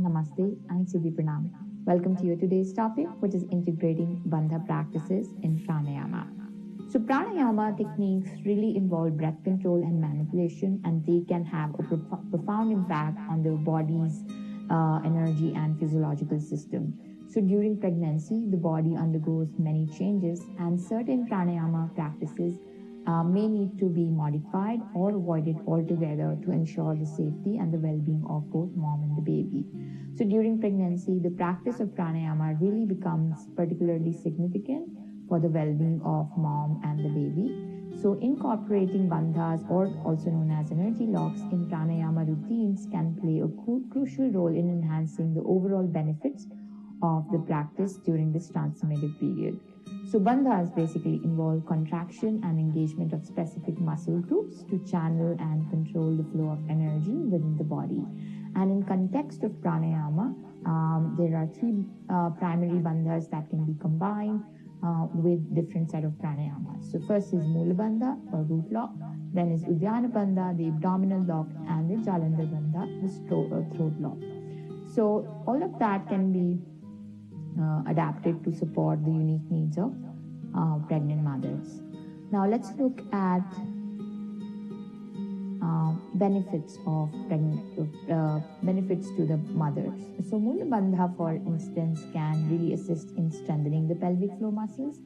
Namaste and Siddhi Pranam. Welcome to your today's topic, which is integrating Bandha practices in Pranayama. So, Pranayama techniques really involve breath control and manipulation, and they can have a profound impact on the body's energy and physiological system. So, during pregnancy, the body undergoes many changes, and certain Pranayama practices may need to be modified or avoided altogether to ensure the safety and the well-being of both mom and the baby. So during pregnancy, the practice of pranayama really becomes particularly significant for the well-being of mom and the baby. So incorporating bandhas, or also known as energy locks, in pranayama routines can play a crucial role in enhancing the overall benefits of the practice during this transformative period. So bandhas basically involve contraction and engagement of specific muscle groups to channel and control the flow of energy within the body. And in context of pranayama, there are three primary bandhas that can be combined with different set of pranayamas. So first is Mula Bandha or root lock, then is Uddiyana Bandha, the abdominal lock, and the Jalandhar Bandha, the throat lock. So all of that can be adapted to support the unique needs of pregnant mothers. Now let's look at benefits of benefits to the mothers. So Mula Bandha, for instance, can really assist in strengthening the pelvic floor muscles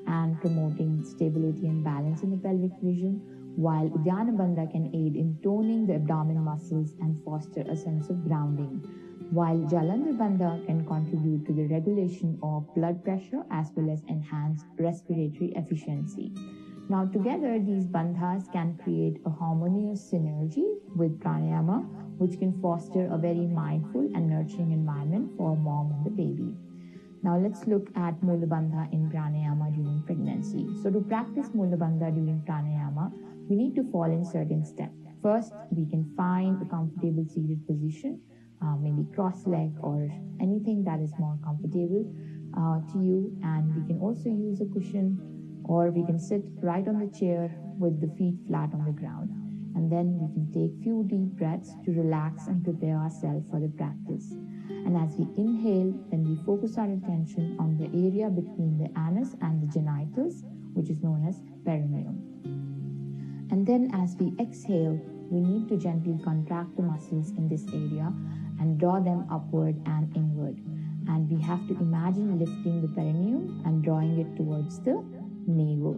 and promoting stability and balance in the pelvic region, while Uddiyana Bandha can aid in toning the abdominal muscles and foster a sense of grounding, while Jalandhar Bandha can contribute to the regulation of blood pressure as well as enhance respiratory efficiency. Now together, these bandhas can create a harmonious synergy with pranayama, which can foster a very mindful and nurturing environment for mom and the baby. Now let's look at Mula Bandha in pranayama during pregnancy. So to practice Mula Bandha during pranayama, we need to follow in certain steps. First, we can find a comfortable seated position, maybe cross-legged or anything that is more comfortable to you. And we can also use a cushion, or we can sit right on the chair with the feet flat on the ground. And then we can take few deep breaths to relax and prepare ourselves for the practice. And as we inhale, then we focus our attention on the area between the anus and the genitals, which is known as perineum. And then as we exhale, we need to gently contract the muscles in this area and draw them upward and inward. And we have to imagine lifting the perineum and drawing it towards the navel.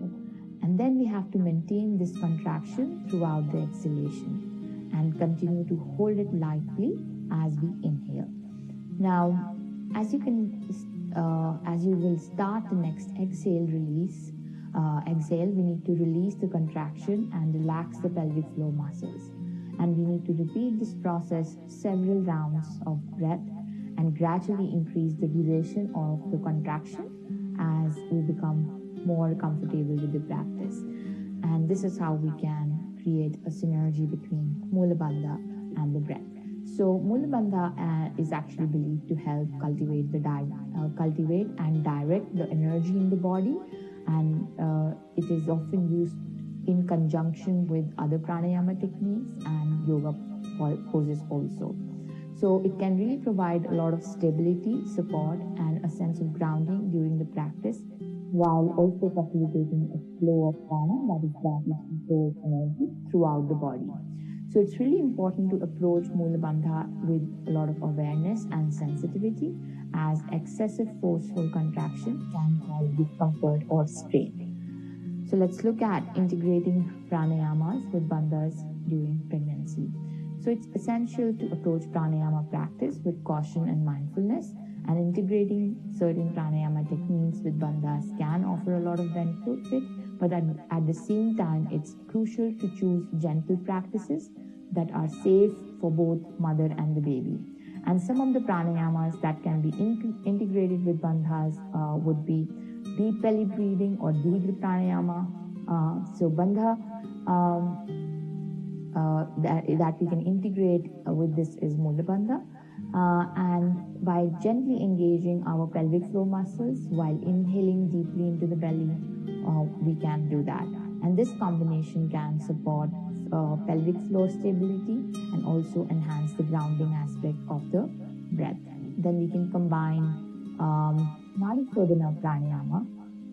And then we have to maintain this contraction throughout the exhalation and continue to hold it lightly as we inhale. Now, as you will start the next exhale, we need to release the contraction and relax the pelvic floor muscles. And we need to repeat this process several rounds of breath and gradually increase the duration of the contraction as we become more comfortable with the practice. And this is how we can create a synergy between Mula Bandha and the breath. So Mula Bandha is actually believed to help cultivate and direct the energy in the body, and it is often used in conjunction with other pranayama techniques and yoga poses also. So it can really provide a lot of stability, support, and a sense of grounding during the practice, while also facilitating a flow of prana, that is that controls energy throughout the body. So it's really important to approach Mula Bandha with a lot of awareness and sensitivity, as excessive forceful contraction can cause discomfort or strain. So let's look at integrating pranayamas with bandhas during pregnancy. So it's essential to approach pranayama practice with caution and mindfulness, and integrating certain pranayama techniques with bandhas can offer a lot of benefit, but at the same time, it's crucial to choose gentle practices that are safe for both mother and the baby. And some of the pranayamas that can be integrated with bandhas would be deep belly breathing or Dirgha pranayama. So bandha that we can integrate with this is Mula Bandha. And by gently engaging our pelvic floor muscles while inhaling deeply into the belly, we can do that. And this combination can support pelvic floor stability and also enhance the grounding aspect of the breath. Then we can combine Nadi Pranayama,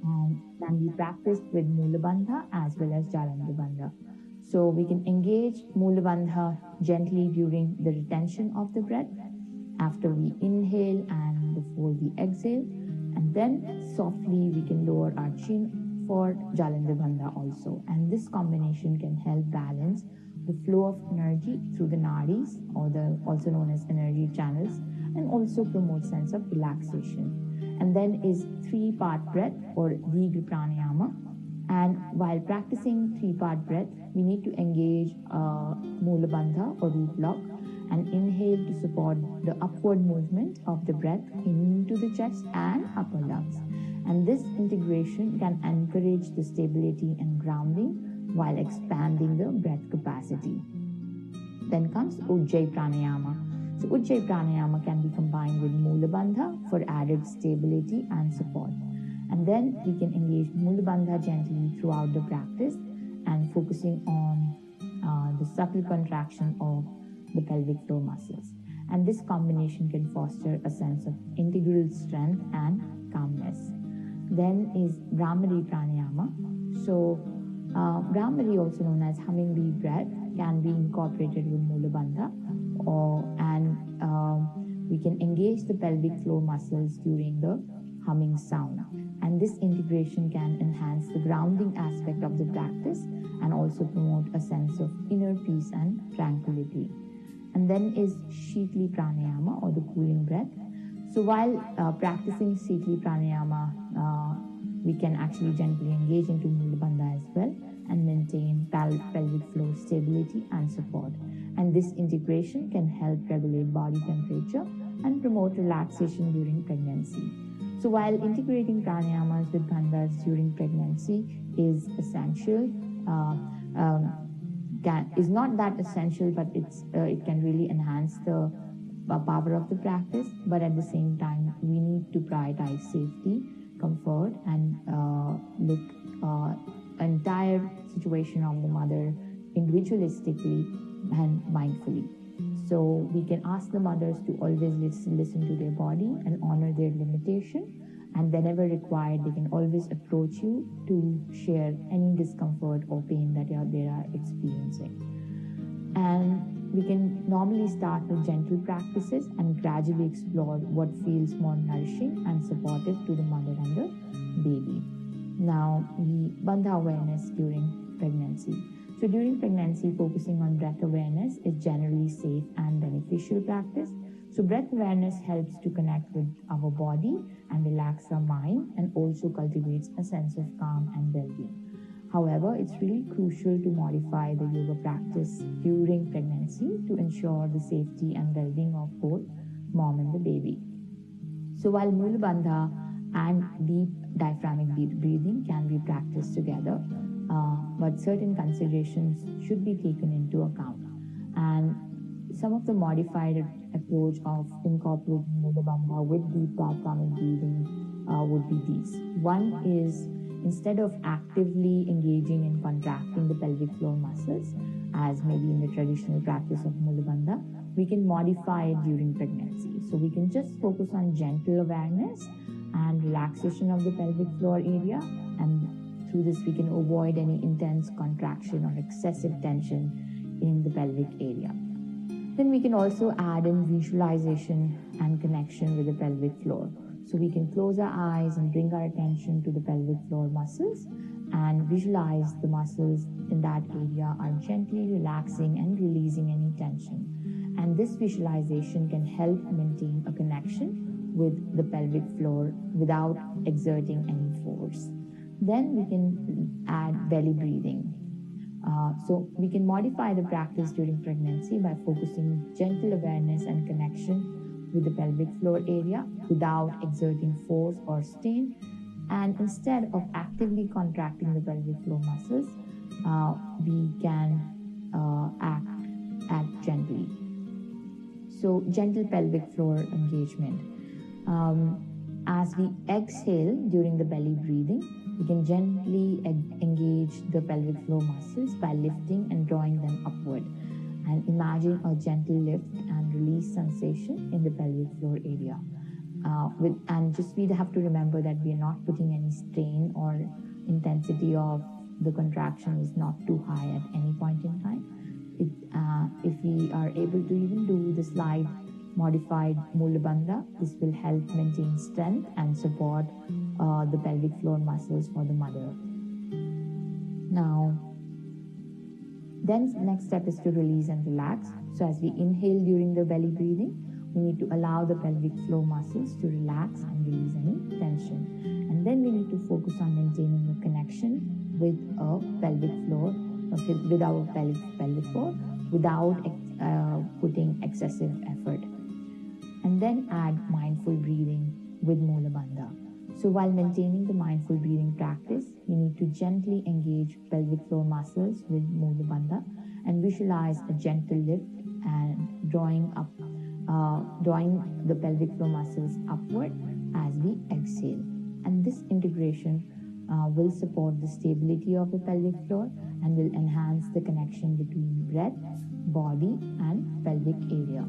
and can be practiced with Mula Bandha as well as Jalanda Bandha. So we can engage Mula Bandha gently during the retention of the breath, after we inhale and before we exhale, and then softly we can lower our chin for Jalanda Bandha also. And this combination can help balance the flow of energy through the nadis, or the also known as energy channels, and also promote sense of relaxation. And then is three-part breath or Digra Pranayama. And while practicing three-part breath, we need to engage Mula Bandha or root lock and inhale to support the upward movement of the breath into the chest and upper lungs. And this integration can encourage the stability and grounding while expanding the breath capacity. Then comes Ujjayi Pranayama. So Ujjayi Pranayama can be combined with Mula Bandha for added stability and support. And then we can engage Mula Bandha gently throughout the practice and focusing on the subtle contraction of the pelvic floor muscles. And this combination can foster a sense of integral strength and calmness. Then is Brahmari Pranayama. So Brahmari, also known as humming bee breath, can be incorporated with Mula Bandha, and we can engage the pelvic floor muscles during the humming sound. And this integration can enhance the grounding aspect of the practice and also promote a sense of inner peace and tranquility. And then is Shitli Pranayama, or the cooling breath. So while practicing Shitli Pranayama, we can actually gently engage into Mula Bandha as well and maintain pelvic floor stability and support. And this integration can help regulate body temperature and promote relaxation during pregnancy. So while integrating pranayamas with bandhas during pregnancy is essential, is not that essential, but it can really enhance the power of the practice. But at the same time, we need to prioritize safety, comfort, and look entire situation of the mother individualistically and mindfully. So we can ask the mothers to always listen to their body and honor their limitation, and whenever required, they can always approach you to share any discomfort or pain that they are experiencing. And we can normally start with gentle practices and gradually explore what feels more nourishing and supportive to the mother and the baby. Now, the Bandha awareness during pregnancy. So during pregnancy, focusing on breath awareness is generally safe and beneficial practice. So breath awareness helps to connect with our body and relax our mind, and also cultivates a sense of calm and well-being. However, it's really crucial to modify the yoga practice during pregnancy to ensure the safety and well-being of both mom and the baby. So while Mula Bandha and deep diaphragmatic breathing can be practiced together, but certain considerations should be taken into account. And some of the modified approach of incorporating Mula Bandha with deep diaphragmatic breathing would be these. One is, instead of actively engaging in contracting the pelvic floor muscles, as maybe in the traditional practice of Mula Bandha, we can modify it during pregnancy. So we can just focus on gentle awareness and relaxation of the pelvic floor area, and through this we can avoid any intense contraction or excessive tension in the pelvic area. Then we can also add in visualization and connection with the pelvic floor. So we can close our eyes and bring our attention to the pelvic floor muscles and visualize the muscles in that area are gently relaxing and releasing any tension. And this visualization can help maintain a connection with the pelvic floor without exerting any force. Then we can add belly breathing. So we can modify the practice during pregnancy by focusing gentle awareness and connection with the pelvic floor area without exerting force or strain. And instead of actively contracting the pelvic floor muscles, we can act gently. So gentle pelvic floor engagement. As we exhale during the belly breathing, we can gently engage the pelvic floor muscles by lifting and drawing them upward. And imagine a gentle lift and release sensation in the pelvic floor area. We have to remember that we are not putting any strain, or intensity of the contraction is not too high at any point in time. If we are able to even do the slight modified Mula Bandha, this will help maintain strength and support the pelvic floor muscles for the mother. Now, then next step is to release and relax. So as we inhale during the belly breathing, we need to allow the pelvic floor muscles to relax and release any tension. And then we need to focus on maintaining the connection with a pelvic floor, with our pelvic floor, without putting excessive effort. And then add mindful breathing with Mula Bandha. So while maintaining the mindful breathing practice, we need to gently engage pelvic floor muscles with Mula Bandha and visualize a gentle lift and drawing the pelvic floor muscles upward as we exhale. And this integration will support the stability of the pelvic floor and will enhance the connection between breath, body, and pelvic area.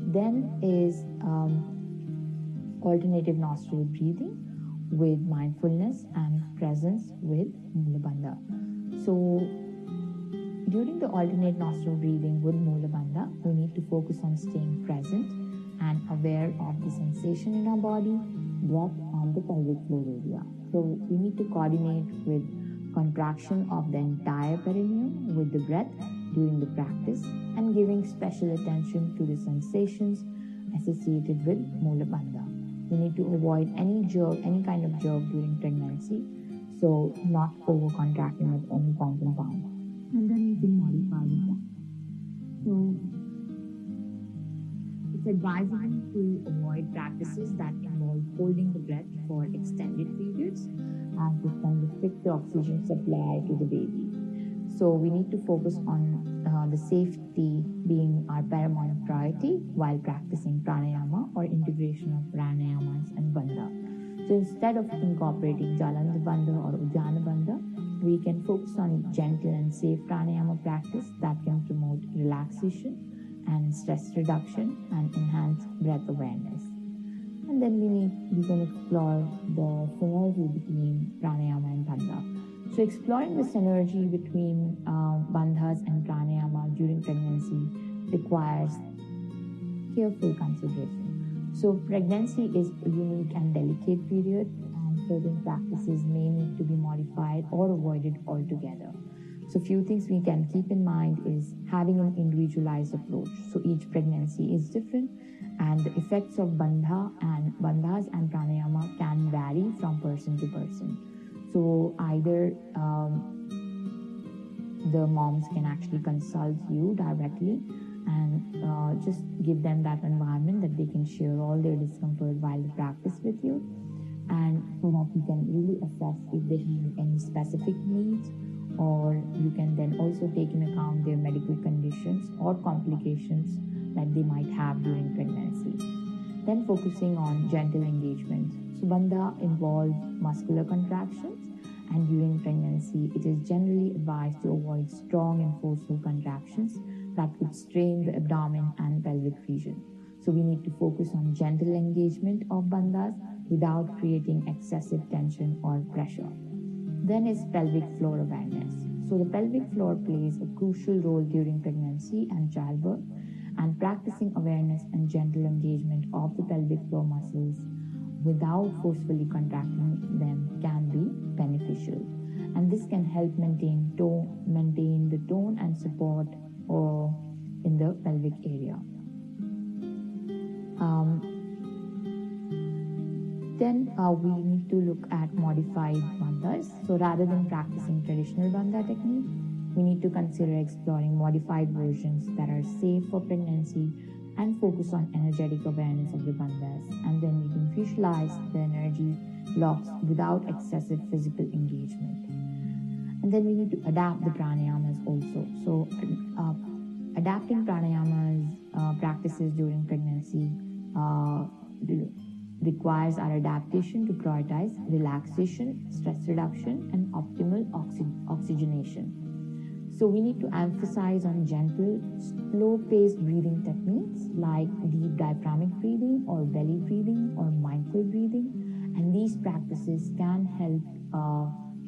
Then is alternative nostril breathing with mindfulness and presence with Mula Bandha. So during the alternate nostril breathing with Mula Bandha, we need to focus on staying present and aware of the sensation in our body, breath, and the pelvic floor area. So we need to coordinate with contraction of the entire perineum with the breath during the practice, and giving special attention to the sensations associated with Mula Bandha. We need to avoid any kind of jerk during pregnancy, so not over-contracting at any point in time. And then we can modify it. So it's advisable to avoid practices that involve holding the breath for extended periods, as this can restrict the oxygen supply to the baby. So we need to focus on the safety being our paramount priority while practicing pranayama or integration of pranayamas and bandha. So instead of incorporating jalanta bandha or udana bandha, we can focus on gentle and safe pranayama practice that can promote relaxation and stress reduction and enhance breath awareness. And then we can explore the synergy between pranayama and bandha. So exploring the synergy between bandhas and pranayama during pregnancy requires careful consideration. So pregnancy is a unique and delicate period, and certain practices may need to be modified or avoided altogether. So few things we can keep in mind is having an individualized approach. So each pregnancy is different, and the effects of bandhas and pranayama can vary from person to person. So either the moms can actually consult you directly and just give them that environment that they can share all their discomfort while they practice with you, and so that you can really assess if they have any specific needs, or you can then also take into account their medical conditions or complications that they might have during pregnancy. Then focusing on gentle engagement. So bandha involves muscular contractions, and during pregnancy, it is generally advised to avoid strong and forceful contractions that could strain the abdomen and pelvic region. So we need to focus on gentle engagement of bandhas without creating excessive tension or pressure. Then is pelvic floor awareness. So the pelvic floor plays a crucial role during pregnancy and childbirth, and practicing awareness and gentle engagement of the pelvic floor muscles without forcefully contracting them can be beneficial. And this can help maintain the tone and support in the pelvic area. Then we need to look at modified bandhas. So rather than practicing traditional bandha technique, we need to consider exploring modified versions that are safe for pregnancy and focus on energetic awareness of the bandhas. And then we can visualize the energy blocks without excessive physical engagement. And then we need to adapt the pranayamas also. So adapting pranayamas practices during pregnancy requires our adaptation to prioritize relaxation, stress reduction, and optimal oxygenation. So we need to emphasize on gentle, slow-paced breathing techniques like deep diaphragmatic breathing or belly breathing or mindful breathing. And these practices can help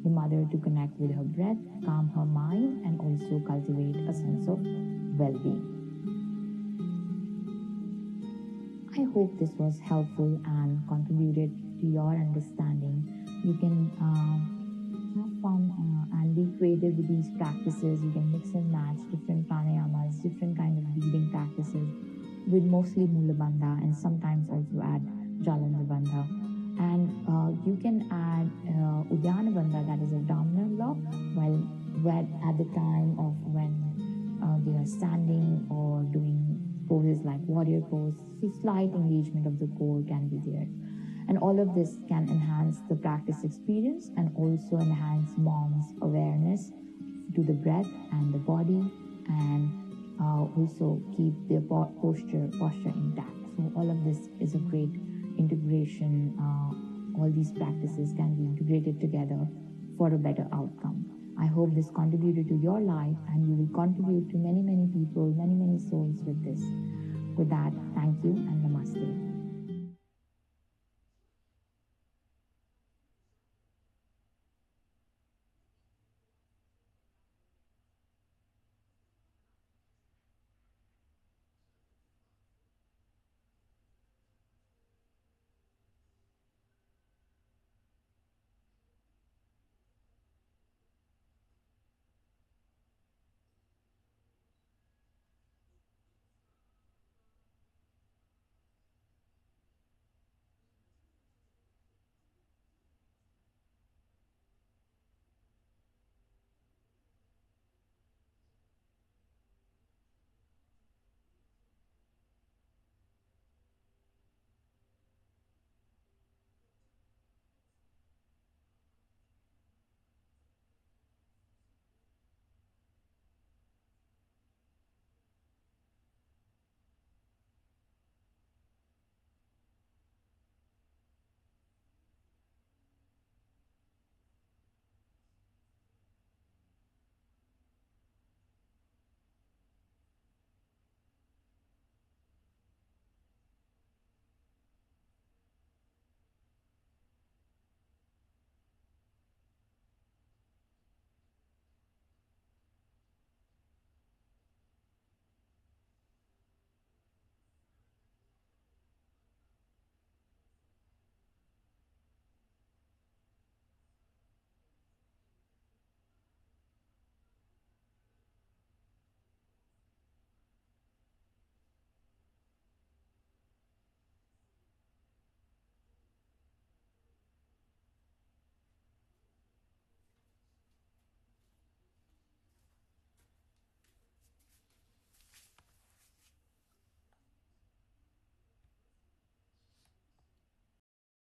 the mother to connect with her breath, calm her mind, and also cultivate a sense of well-being. I hope this was helpful and contributed to your understanding. You can have fun and be creative with these practices. You can mix and match different pranayamas, different kind of breathing practices with mostly Mula Bandha and sometimes also add Jalanda Bandha. And you can add Uddiyana Bandha, that is abdominal lock, while at the time of when they are standing or doing poses like warrior pose, slight engagement of the core can be there. And all of this can enhance the practice experience and also enhance mom's awareness to the breath and the body, and also keep their posture intact. So all of this is a great integration. All these practices can be integrated together for a better outcome. I hope this contributed to your life, and you will contribute to many, many people, many, many souls with this. With that, thank you. And